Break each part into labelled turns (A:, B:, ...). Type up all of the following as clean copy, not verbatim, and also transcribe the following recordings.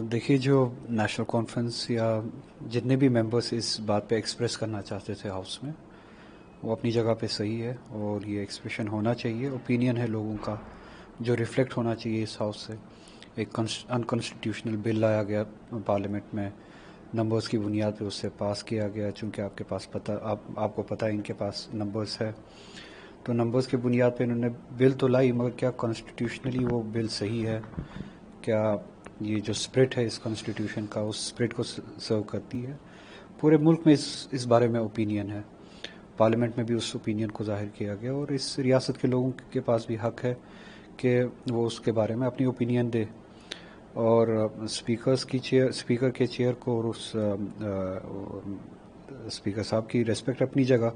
A: देखिए, जो national conference या जितने भी मेंबर्स इस बात पे एक्सप्रेस करना चाहते थे हाउस में, वो अपनी जगह पे सही है और ये एक्सप्रेशन होना चाहिए। ओपिनियन है लोगों का जो रिफ्लेक्ट होना चाहिए इस हाउस से। एक अनकॉन्स्टिट्यूशनल बिल लाया गया पार्लियामेंट में, नंबर्स की बुनियाद पे उससे पास किया गया, चूँकि आपको पता है इनके पास नंबर्स है, तो नंबर्स की बुनियाद पे इन्होंने बिल तो लाई, मगर क्या कॉन्स्टिट्यूशनली वो बिल सही है? क्या ये जो स्पिरिट है इस कॉन्स्टिट्यूशन का, उस स्पिरिट को सर्व करती है? पूरे मुल्क में इस बारे में ओपिनियन है। पार्लियामेंट में भी उस ओपिनियन को जाहिर किया गया और इस रियासत के लोगों के पास भी हक है कि वो उसके बारे में अपनी ओपिनियन दे। और स्पीकर के चेयर को और उस स्पीकर साहब की रेस्पेक्ट अपनी जगह,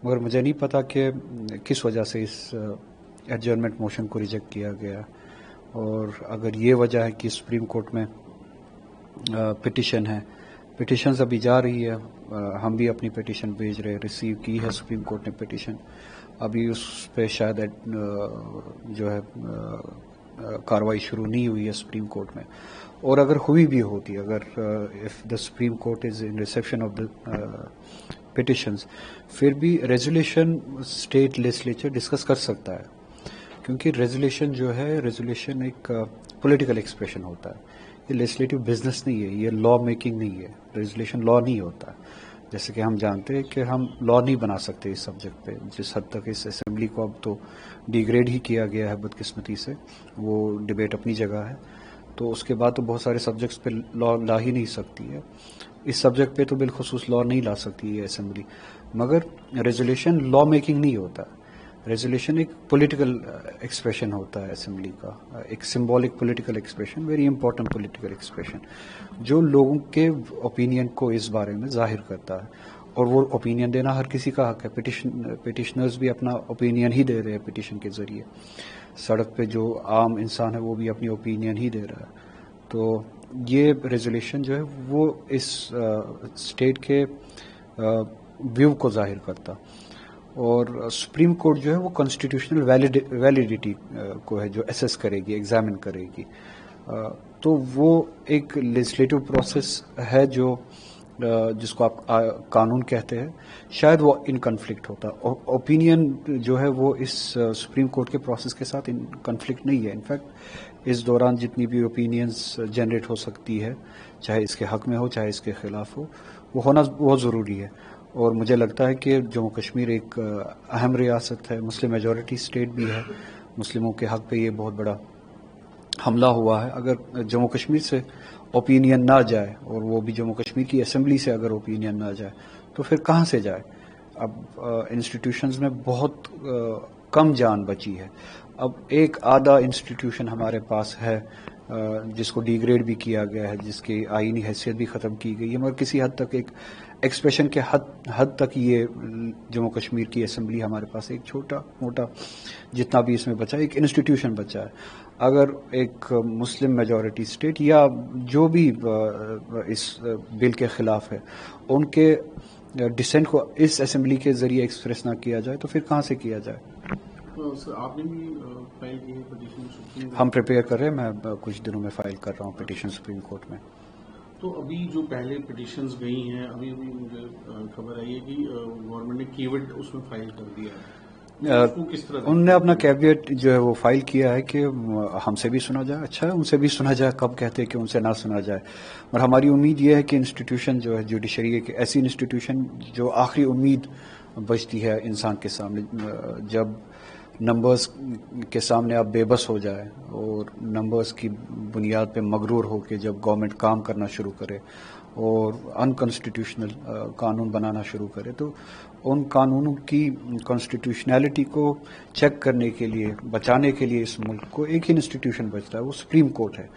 A: मगर मुझे नहीं पता कि किस वजह से इस एडजर्नमेंट मोशन को रिजेक्ट किया गया। और अगर ये वजह है कि सुप्रीम कोर्ट में पिटिशन है, पिटिशन्स अभी जा रही है, हम भी अपनी पिटिशन भेज रहे हैं, रिसीव की है सुप्रीम कोर्ट ने पिटिशन, अभी उस पर शायद जो है कार्रवाई शुरू नहीं हुई है सुप्रीम कोर्ट में। और अगर हुई भी होती, अगर if the supreme court is in reception of the petitions, फिर भी रेजोल्यूशन स्टेट लेजिस्लेचर डिस्कस कर सकता है, क्योंकि रेजोल्यूशन जो है, रेजोल्यूशन एक पॉलिटिकल एक्सप्रेशन होता है। ये लेजिस्लेटिव बिजनेस नहीं है, ये लॉ मेकिंग नहीं है। रेजोल्यूशन लॉ नहीं होता। जैसे कि हम जानते हैं कि हम लॉ नहीं बना सकते इस सब्जेक्ट पे। जिस हद तक इस असेंबली को अब तो डिग्रेड ही किया गया है बदकिस्मती से, वो डिबेट अपनी जगह है, तो उसके बाद तो बहुत सारे सब्जेक्ट्स पे लॉ ला ही नहीं सकती है। इस सब्जेक्ट पे तो बिलखुसूस लॉ नहीं ला सकती है असेंबली। मगर रेजोल्यूशन लॉ मेकिंग नहीं होता। रेजोल्यूशन एक पॉलिटिकल एक्सप्रेशन होता है असेंबली का, एक symbolic political expression, very important political expression, जो लोगों के ओपिनियन को इस बारे में जाहिर करता है। और वो ओपिनियन देना हर किसी का हक है। पिटिशनर्स भी अपना ओपिनियन ही दे रहे हैं पिटिशन के ज़रिए। सड़क पे जो आम इंसान है वो भी अपनी ओपिनियन ही दे रहा है। तो ये रेजोल्यूशन जो है वो इस स्टेट के व्यू को जाहिर करता। और सुप्रीम कोर्ट जो है वो कॉन्स्टिट्यूशनल वैलिडिटी को है जो असेस करेगी, एग्जामिन करेगी। तो वो एक लेजिस्लेटिव प्रोसेस है जो जिसको आप कानून कहते हैं, शायद वो इन कन्फ्लिक्ट होता। ओपिनियन जो है वो इस सुप्रीम कोर्ट के प्रोसेस के साथ इन कन्फ्लिक्ट नहीं है। इनफैक्ट इस दौरान जितनी भी ओपिनियंस जनरेट हो सकती है, चाहे इसके हक में हो चाहे इसके खिलाफ हो, वो होना बहुत ज़रूरी है। और मुझे लगता है कि जम्मू कश्मीर एक अहम रियासत है, मुस्लिम मेजॉरिटी स्टेट भी है। मुस्लिमों के हक पे ये बहुत बड़ा हमला हुआ है। अगर जम्मू कश्मीर से ओपिनियन ना जाए, और वो भी जम्मू कश्मीर की असेंबली से अगर ओपिनियन ना जाए, तो फिर कहाँ से जाए? अब इंस्टीट्यूशंस में बहुत कम जान बची है। अब एक आधा इंस्टीट्यूशन हमारे पास है जिसको डिग्रेड भी किया गया है, जिसकी आईनी हैसियत भी ख़त्म की गई है, मगर किसी हद तक एक एक्सप्रेशन के हद तक ये जम्मू कश्मीर की असेंबली हमारे पास एक छोटा मोटा जितना भी इसमें बचा एक इंस्टीट्यूशन बचा है। अगर एक मुस्लिम मेजॉरिटी स्टेट या जो भी इस बिल के ख़िलाफ़ है, उनके डिसेंट को इस असेंबली के ज़रिए एक्सप्रेस ना किया जाए, तो फिर कहाँ से किया जाए?
B: सर, आपने भी फाइल की है पिटीशन सुप्रीम कोर्ट?
A: हम प्रिपेयर कर रहे हैं, मैं कुछ दिनों में फाइल कर रहा हूँ पिटीशन सुप्रीम कोर्ट में।
B: तो अभी जो पहले पिटीशंस गई हैं, अभी मुझे खबर आई है कि गवर्नमेंट ने केविट उसमें फाइल कर दिया है। उसको किस तरह
A: उनने अपना कैविएट जो है वो फाइल किया है कि हमसे भी सुना जाए, अच्छा है उनसे भी सुना जाए, कब कहते हैं कि उनसे ना सुना जाए। और हमारी उम्मीद ये है कि इंस्टीट्यूशन जो है जुडिशरी एक ऐसी इंस्टीट्यूशन जो आखिरी उम्मीद बचती है इंसान के सामने, जब नंबर्स के सामने आप बेबस हो जाए और नंबर्स की बुनियाद पे मगरूर हो के जब गवर्नमेंट काम करना शुरू करे और अनकॉन्स्टिट्यूशनल कानून बनाना शुरू करे, तो उन कानूनों की कॉन्स्टिट्यूशनैलिटी को चेक करने के लिए, बचाने के लिए इस मुल्क को एक ही इंस्टीट्यूशन बचता है, वो सुप्रीम कोर्ट है।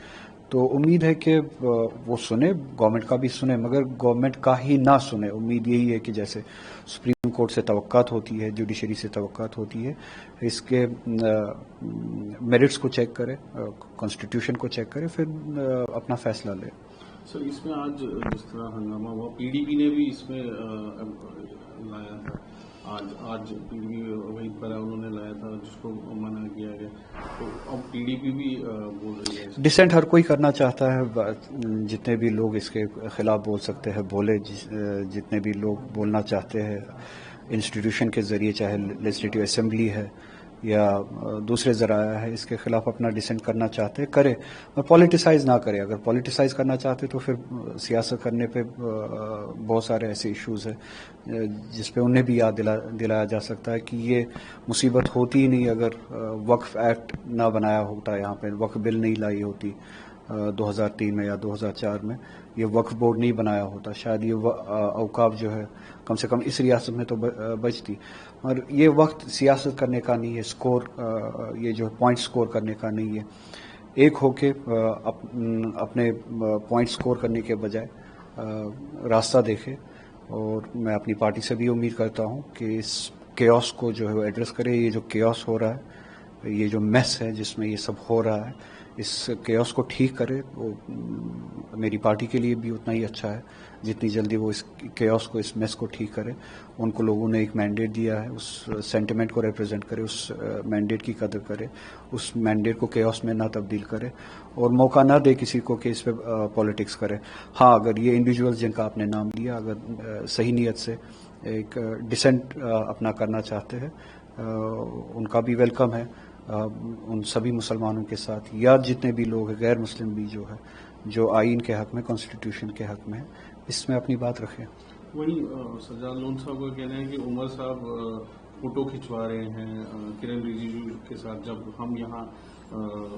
A: तो उम्मीद है कि वो सुने, गवर्नमेंट का भी सुने, मगर गवर्नमेंट का ही ना सुने। उम्मीद यही है कि जैसे सुप्रीम कोर्ट से तवक्कात होती है, जुडिशरी से तवक्कात होती है, इसके मेरिट्स को चेक करे, कॉन्स्टिट्यूशन को चेक करे, फिर अपना फैसला ले।
B: सर, इसमें आज जिस तरह हंगामा हुआ, पीडीपी ने भी इसमें लाया था, آج PDP وحید پر انہوں نے لایا تھا جس کو منع کیا گیا, تو اب PDP بھی بول رہی ہے.
A: ڈسینٹ ہر کوئی کرنا چاہتا ہے, جتنے بھی لوگ اس کے خلاف بول سکتے ہیں بولے, جتنے بھی لوگ بولنا چاہتے ہیں انسٹیٹیوشن کے ذریعے, چاہے لیجسلیٹو اسمبلی ہے یا دوسرے ذرائع ہے, اس کے خلاف اپنا ڈسینٹ کرنا چاہتے ہیں کرے, اور پولیٹیسائز نہ کرے. اگر پولیٹیسائز کرنا چاہتے تو پھر سیاست کرنے پہ بہت سارے ایسے ایشوز ہیں جس پہ انہیں بھی یاد دلایا جا سکتا ہے کہ یہ مصیبت ہوتی ہی نہیں اگر وقف ایکٹ نہ بنایا ہوتا, یہاں پہ وقف بل نہیں لائی ہوتی 2003 میں یا 2004 میں, یہ وقف بورڈ نہیں بنایا ہوتا, شاید یہ اوقاف جو ہے کم سے کم اس ریاست میں تو بچتی. اور یہ وقت سیاست کرنے کا نہیں ہے, سکور یہ جو پوائنٹ سکور کرنے کا نہیں ہے. ایک ہو کے اپنے پوائنٹ سکور کرنے کے بجائے راستہ دیکھے, اور میں اپنی پارٹی سے بھی امید کرتا ہوں کہ اس کیوس کو جو ہے وہ ایڈریس کرے. یہ جو کیوس ہو رہا ہے, یہ جو میس ہے جس میں یہ سب ہو رہا ہے, اس کیوس کو ٹھیک کرے. وہ میری پارٹی کے لیے بھی اتنا ہی اچھا ہے جتنی جلدی وہ اس کیوس کو, اس میس کو ٹھیک کرے. ان کو لوگوں نے ایک مینڈیٹ دیا ہے, اس سینٹیمنٹ کو ریپرزینٹ کرے, اس مینڈیٹ کی قدر کرے, اس مینڈیٹ کو کیوس میں نہ تبدیل کرے, اور موقع نہ دے کسی کو کہ اس پہ پالیٹکس کرے. ہاں, اگر یہ انڈیویجولز جن کا آپ نے نام لیا اگر صحیح نیت سے ایک ڈسینٹ اپنا کرنا چاہتے ہیں, ان کا بھی ویلکم ہے. ان سبھی مسلمانوں کے ساتھ یا جتنے بھی لوگ ہیں غیر مسلم بھی جو ہے, جو آئین کے حق میں, کانسٹیٹیوشن کے حق میں, اس میں اپنی بات رکھیں.
B: وہی سجاد لون صاحب کا کہنا ہے کہ عمر صاحب فوٹو کھنچوا رہے ہیں کرن رجیجو کے ساتھ, جب ہم یہاں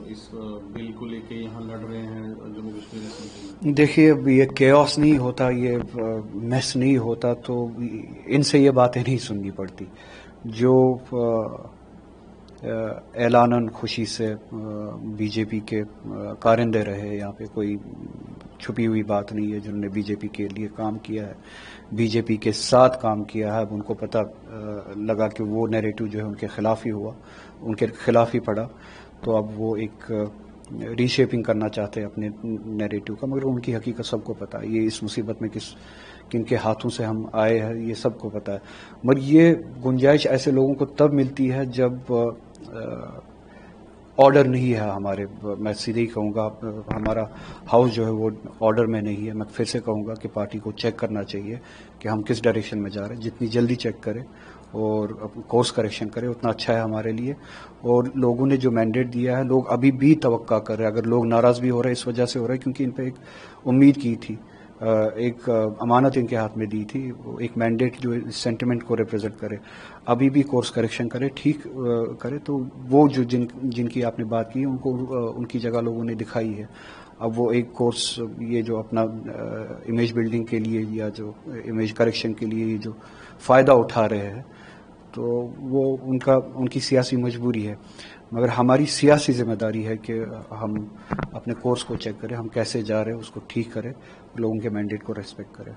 B: اس بل کو لے کے یہاں لڑ رہے ہیں جموں کشمیر اسمبلی.
A: دیکھیے, اب یہ کیوس نہیں ہوتا, یہ میس نہیں ہوتا تو ان سے یہ باتیں نہیں سننی پڑتی. جو اعلاناً خوشی سے بی جے پی کے کارندے رہے, یہاں پہ کوئی چھپی ہوئی بات نہیں ہے, جنہوں نے بی جے پی کے لیے کام کیا ہے, بی جے پی کے ساتھ کام کیا ہے. اب ان کو پتہ لگا کہ وہ نیریٹو جو ہے ان کے خلاف ہی ہوا, ان کے خلاف ہی پڑا, تو اب وہ ایک ری شیپنگ کرنا چاہتے ہیں اپنے نیریٹو کا. مگر ان کی حقیقت سب کو پتہ ہے, یہ اس مصیبت میں کن کے ہاتھوں سے ہم آئے ہیں یہ سب کو پتہ ہے. مگر یہ گنجائش ایسے لوگوں کو تب ملتی ہے جب آرڈر نہیں ہے ہمارے. میں سیدھے ہی کہوں گا, ہمارا ہاؤس جو ہے وہ آرڈر میں نہیں ہے. میں پھر سے کہوں گا کہ پارٹی کو چیک کرنا چاہیے کہ ہم کس ڈائریکشن میں جا رہے ہیں. جتنی جلدی چیک کرے اور کورس کریکشن کرے اتنا اچھا ہے ہمارے لیے. اور لوگوں نے جو مینڈیٹ دیا ہے, لوگ ابھی بھی توقع کر رہے ہیں. اگر لوگ ناراض بھی ہو رہے ہیں اس وجہ سے ہو رہے ہیں کیونکہ ان پہ ایک امید کی تھی, ایک امانت ان کے ہاتھ میں دی تھی, ایک مینڈیٹ جو سینٹیمنٹ کو ریپرزینٹ کرے. ابھی بھی کورس کریکشن کرے, ٹھیک کرے, تو وہ جو جن کی آپ نے بات کی ان کو ان کی جگہ لوگوں نے دکھائی ہے. اب وہ ایک کورس, یہ جو اپنا امیج بلڈنگ کے لیے یا جو امیج کریکشن کے لیے یہ جو فائدہ اٹھا رہے ہیں, تو وہ ان کی سیاسی مجبوری ہے. مگر ہماری سیاسی ذمہ داری ہے کہ ہم اپنے کورس کو چیک کریں, ہم کیسے جا رہے ہیں اس کو ٹھیک کریں, لوگوں کے مینڈیٹ کو ریسپیکٹ کریں.